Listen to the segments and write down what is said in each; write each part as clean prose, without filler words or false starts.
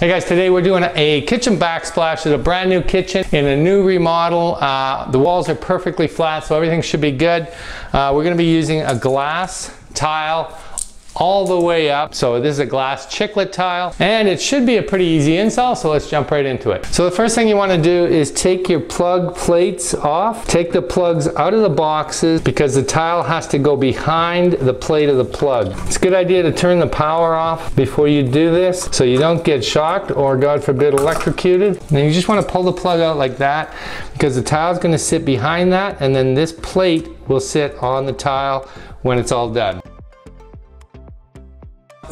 Hey guys, today we're doing a kitchen backsplash. It's a brand new kitchen in a new remodel. The walls are perfectly flat, so everything should be good. We're going to be using a glass tile all the way up. So this is a glass chiclet tile, and it should be a pretty easy install, so let's jump right into it. So the first thing you want to do is take your plug plates off. Take the plugs out of the boxes because the tile has to go behind the plate of the plug. It's a good idea to turn the power off before you do this so you don't get shocked or, God forbid, electrocuted. And then you just want to pull the plug out like that because the tile is going to sit behind that, and then this plate will sit on the tile when it's all done.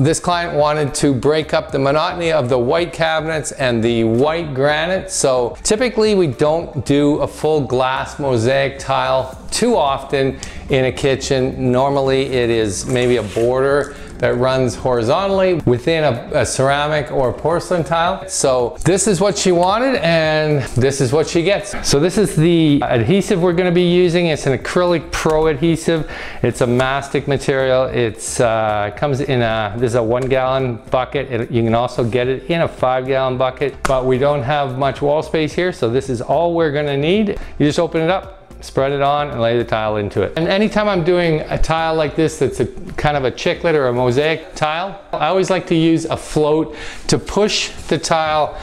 This client wanted to break up the monotony of the white cabinets and the white granite, so typically we don't do a full glass mosaic tile too often in a kitchen. Normally it is maybe a border that runs horizontally within a ceramic or porcelain tile. So this is what she wanted, and this is what she gets. So this is the adhesive we're gonna be using. It's an acrylic pro adhesive. It's a mastic material. It's comes in this is a 1 gallon bucket. You can also get it in a 5 gallon bucket, but we don't have much wall space here, so this is all we're gonna need. You just open it up, spread it on, and lay the tile into it. And anytime I'm doing a tile like this that's a kind of a chiclet or a mosaic tile, I always like to use a float to push the tile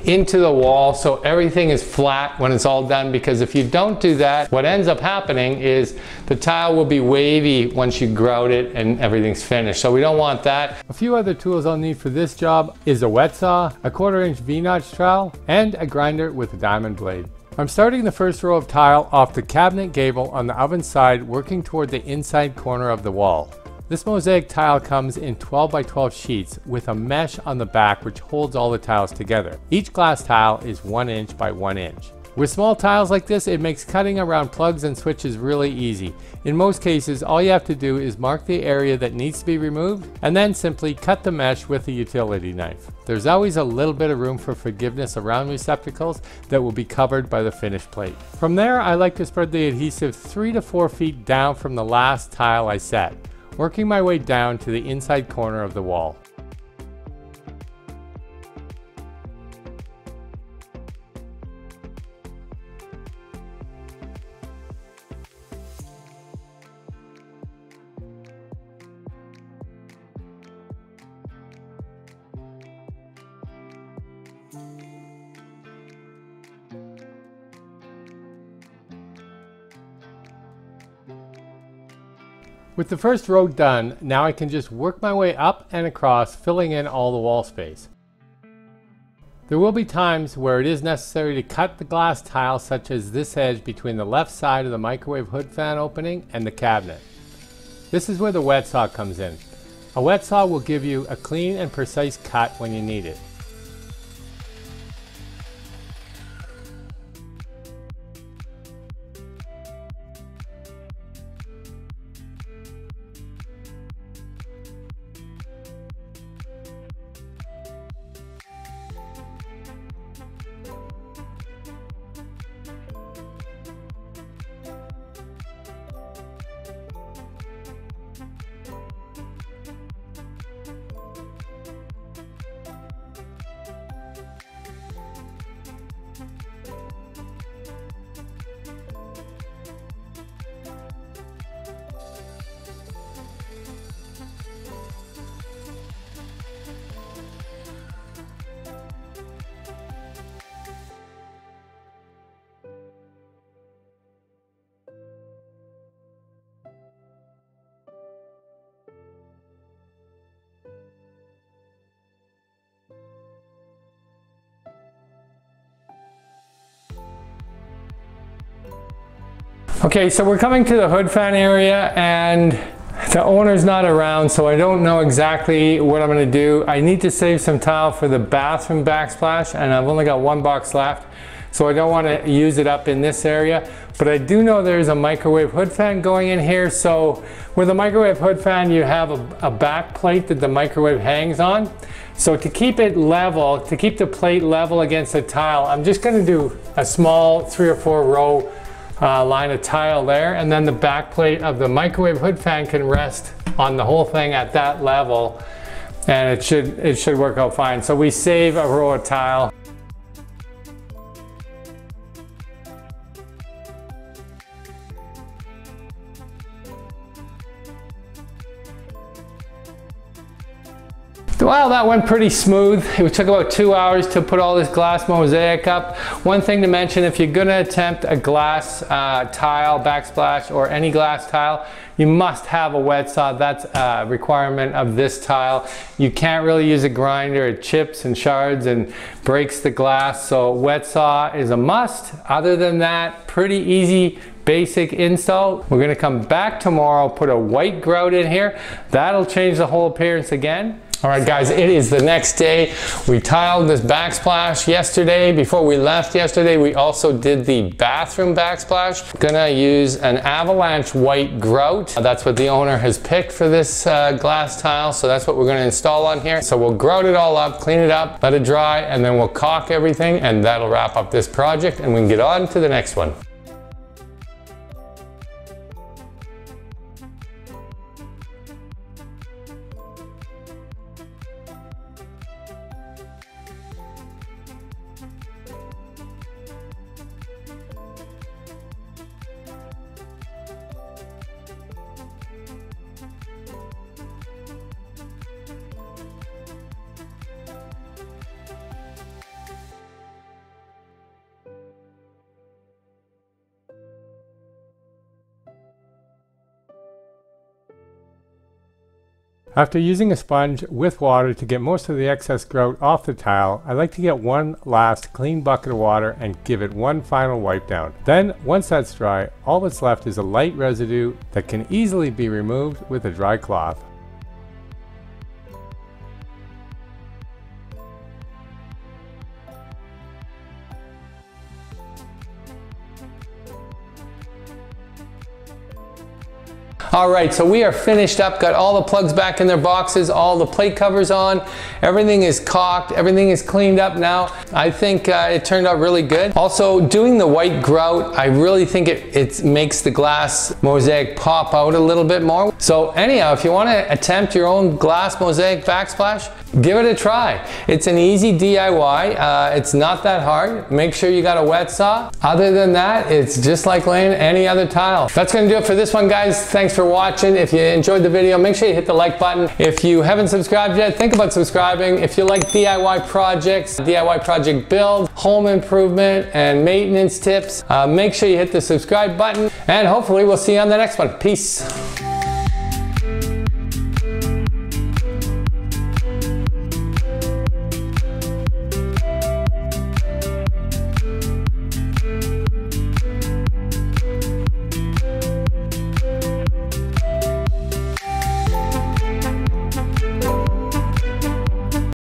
into the wall so everything is flat when it's all done, because if you don't do that, what ends up happening is the tile will be wavy once you grout it and everything's finished. So we don't want that. A few other tools I'll need for this job is a wet saw, a 1/4 inch V-notch trowel, and a grinder with a diamond blade. I'm starting the first row of tile off the cabinet gable on the oven side, working toward the inside corner of the wall. This mosaic tile comes in 12 by 12 sheets with a mesh on the back which holds all the tiles together. Each glass tile is 1 inch by 1 inch. With small tiles like this, it makes cutting around plugs and switches really easy. In most cases, all you have to do is mark the area that needs to be removed and then simply cut the mesh with a utility knife. There's always a little bit of room for forgiveness around receptacles that will be covered by the finished plate. From there, I like to spread the adhesive 3 to 4 feet down from the last tile I set, working my way down to the inside corner of the wall. With the first row done, now I can just work my way up and across, filling in all the wall space. There will be times where it is necessary to cut the glass tile, such as this edge between the left side of the microwave hood fan opening and the cabinet. This is where the wet saw comes in. A wet saw will give you a clean and precise cut when you need it. Okay, so we're coming to the hood fan area, and the owner's not around, so I don't know exactly what I'm going to do. I need to save some tile for the bathroom backsplash, and I've only got 1 box left, so I don't want to use it up in this area. But I do know there's a microwave hood fan going in here, so with a microwave hood fan you have a back plate that the microwave hangs on. So to keep it level, to keep the plate level against the tile, I'm just going to do a small 3 or 4 row line of tile there, and then the back plate of the microwave hood fan can rest on the whole thing at that level. and it should work out fine. So we save a row of tile. Well, that went pretty smooth. It took about 2 hours to put all this glass mosaic up. One thing to mention, if you're gonna attempt a glass tile, backsplash, or any glass tile, you must have a wet saw. That's a requirement of this tile. You can't really use a grinder. It chips and shards and breaks the glass, so wet saw is a must. Other than that, pretty easy, basic install. We're gonna come back tomorrow, put a white grout in here. That'll change the whole appearance again. All right, guys, it is the next day. We tiled this backsplash yesterday. Before we left yesterday, we also did the bathroom backsplash. Gonna use an avalanche white grout. That's what the owner has picked for this glass tile, so that's what we're gonna install on here. So we'll grout it all up, clean it up, let it dry, and then we'll caulk everything, and that'll wrap up this project, and we can get on to the next one. After using a sponge with water to get most of the excess grout off the tile, I like to get one last clean bucket of water and give it one final wipe down. Then, once that's dry, all that's left is a light residue that can easily be removed with a dry cloth. All right, so we are finished up, got all the plugs back in their boxes, all the plate covers on, everything is caulked, everything is cleaned up now. I think it turned out really good. Also, doing the white grout, I really think it makes the glass mosaic pop out a little bit more. So anyhow, if you want to attempt your own glass mosaic backsplash, give it a try. It's an easy DIY. It's not that hard. Make sure you got a wet saw. Other than that, it's just like laying any other tile. That's gonna do it for this one, guys. Thanks for watching. If you enjoyed the video, make sure you hit the like button. If you haven't subscribed yet, think about subscribing. If you like DIY projects, DIY project build, home improvement, and maintenance tips, make sure you hit the subscribe button, and hopefully we'll see you on the next one. Peace.